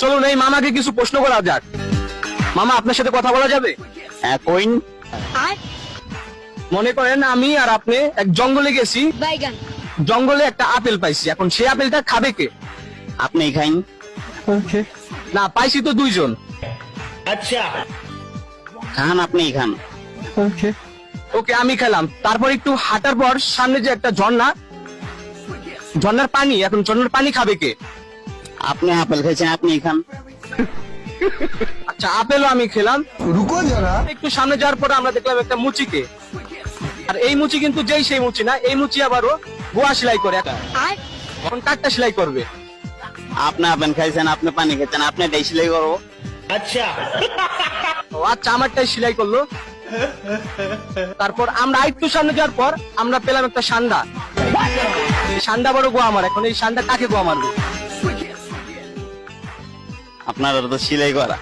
চলুন এই মামাকে কিছু প্রশ্ন করা যাক। মামা, আপনার সাথে কথা বলা যাবে? হ্যাঁ, কইন। মনে করেন আমি আর আপনি এক জঙ্গলে গেছি, বাইগান। জঙ্গলে একটা আপেল পাইছি, এখন সেই আপেলটা খাবে কে? আপনি খাইন। না, পাইছি তো দুইজন। খান, আপনি খান। ওকে, আমি খেলাম। তারপর একটু হাঁটার পর সামনে যে একটা ঝর্ণা, ঝর্ণার পানি, এখন ঝর্ণার পানি খাবে কে? আপনি আপেল খাইছেন, আপনি খান। আচ্ছা, আপেলও আমি খেলাম। रुको जरा। একটু সামনে যাওয়ার পরে আমরা দেখলাম একটা মুচিকে, আর এই মুচি কিন্তু যেই সেই মুচি না, এই মুচি আবারও গোয়া সেলাই করে। এখন কাঠটা সেলাই করবে। আপনি আপেল খাইছেন, আপনি পানি খাইছেন, আপনি এটাই সেলাই করবো। ও আচ্ছা, আমারটাই সেলাই করলো। তারপর আমরা আরেকটু সামনে যাওয়ার পর আমরা পেলাম একটা সান্ডা। এই সান্ডা বড় গোয়া আমার, এখন এই সান্ডা কাকে গোয়া মারবে? আপনার তো সেলাই করা।